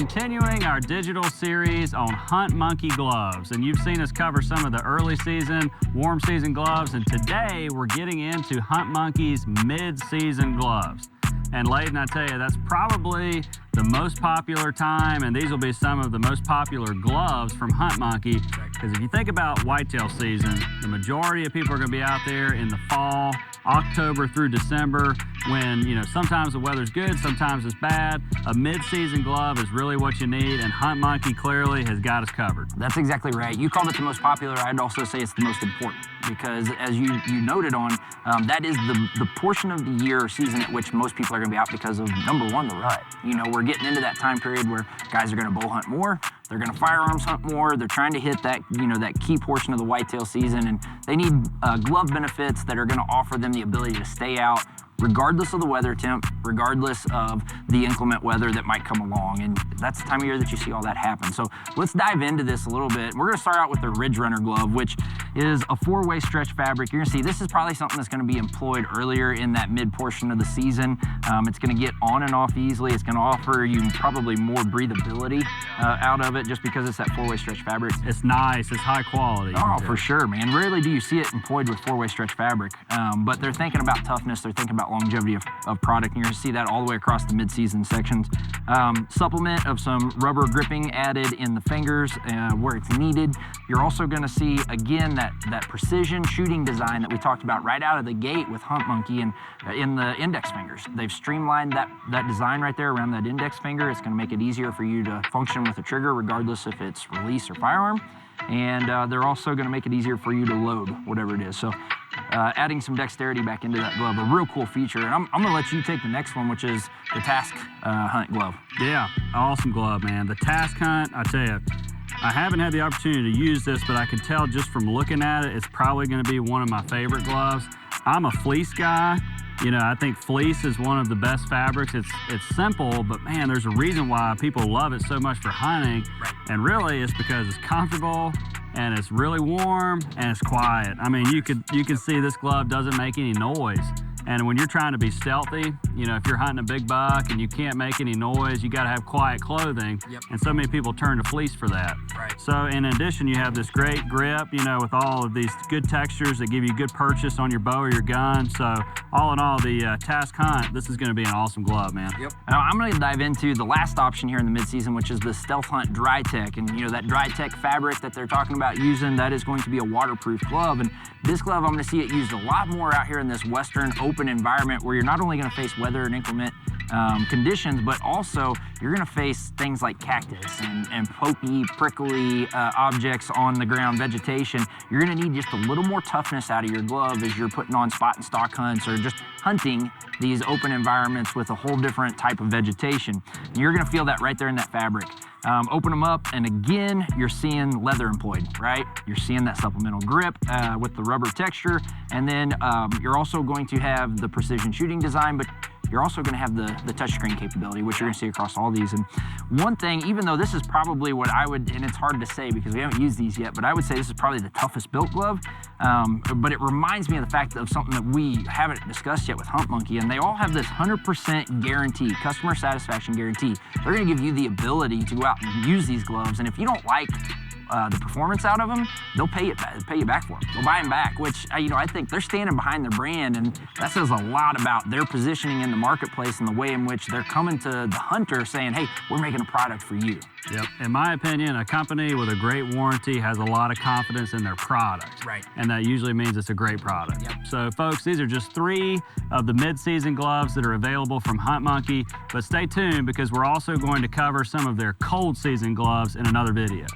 continuing our digital series on Hunt Monkey gloves, and you've seen us cover some of the early season, warm season gloves, and today we're getting into Hunt Monkey's mid-season gloves. And Laden, I tell you, that's probably the most popular time, and these will be some of the most popular gloves from Hunt Monkey. Because if you think about whitetail season, the majority of people are going to be out there in the fall, October through December, when, you know, sometimes the weather's good, sometimes it's bad. A mid-season glove is really what you need, and Hunt Monkey clearly has got us covered. That's exactly right. You called it the most popular. I'd also say it's the most important, because as you noted on, that is the portion of the year or season at which most people are going to be out because of, number one, the rut. You know, we're getting into that time period where guys are going to bow hunt more, they're going to firearms hunt more, they're trying to hit that, you know, that key portion of the whitetail season, and they need glove benefits that are going to offer them the ability to stay out regardless of the weather temp, regardless of the inclement weather that might come along. And that's the time of year that you see all that happen. So let's dive into this a little bit. We're gonna start out with the Ridge Runner glove, which is a 4-way stretch fabric. You're gonna see this is probably something that's gonna be employed earlier in that mid portion of the season. It's gonna get on and off easily. It's gonna offer you probably more breathability out of it just because it's that 4-way stretch fabric. It's nice, it's high quality. Oh, for sure, man. Rarely do you see it employed with 4-way stretch fabric, but they're thinking about toughness, they're thinking about longevity of product, and you're gonna see that all the way across the mid-season sections. Supplement of some rubber gripping added in the fingers where it's needed. You're also gonna see, again, that precision shooting design that we talked about right out of the gate with Hunt Monkey and in the index fingers. They've streamlined that design right there around that index finger. It's gonna make it easier for you to function with the trigger regardless if it's release or firearm. And they're also gonna make it easier for you to load whatever it is. So adding some dexterity back into that glove, a real cool feature. And I'm gonna let you take the next one, which is the Task Hunt glove. Yeah, awesome glove, man. The Task Hunt, I tell you, I haven't had the opportunity to use this, but I can tell just from looking at it, it's probably gonna be one of my favorite gloves. I'm a fleece guy. You know, I think fleece is one of the best fabrics. It's simple, but man, there's a reason why people love it so much for hunting. Right. And really it's because it's comfortable and it's really warm and it's quiet. I mean, you can see this glove doesn't make any noise. And when you're trying to be stealthy, you know, if you're hunting a big buck and you can't make any noise, you got to have quiet clothing. Yep. And so many people turn to fleece for that. Right. So in addition, you have this great grip, you know, with all of these good textures that give you good purchase on your bow or your gun. So all in all, the Task Hunt, this is going to be an awesome glove, man. Yep. Now I'm going to dive into the last option here in the mid-season, which is the Stealth Hunt Dry Tech. And you know, that Dry Tech fabric that they're talking about using, that is going to be a waterproof glove. And this glove, I'm going to see it used a lot more out here in this western open environment where you're not only going to face weather and inclement conditions, but also you're going to face things like cactus and pokey, prickly objects on the ground, vegetation. You're going to need just a little more toughness out of your glove as you're putting on spot and stalk hunts or just hunting these open environments with a whole different type of vegetation. And you're going to feel that right there in that fabric. Open them up, and again, you're seeing leather employed, right? You're seeing that supplemental grip with the rubber texture, and then you're also going to have the precision shooting design, but you're also going to have the touchscreen capability, which you're going to see across all these. And one thing, even though this is probably what I would, and it's hard to say because we haven't used these yet, but I would say this is probably the toughest built glove. But it reminds me of the fact of something that we haven't discussed yet with Hunt Monkey, and they all have this 100% guarantee, customer satisfaction guarantee. They're going to give you the ability to go out and use these gloves, and if you don't like the performance out of them, they'll pay you back for them. They'll buy them back, which you know, I think they're standing behind their brand, and that says a lot about their positioning in the marketplace and the way in which they're coming to the hunter saying, hey, we're making a product for you. Yep. In my opinion, a company with a great warranty has a lot of confidence in their product. Right. And that usually means it's a great product. Yep. So folks, these are just 3 of the mid-season gloves that are available from Hunt Monkey, but stay tuned because we're also going to cover some of their cold season gloves in another video.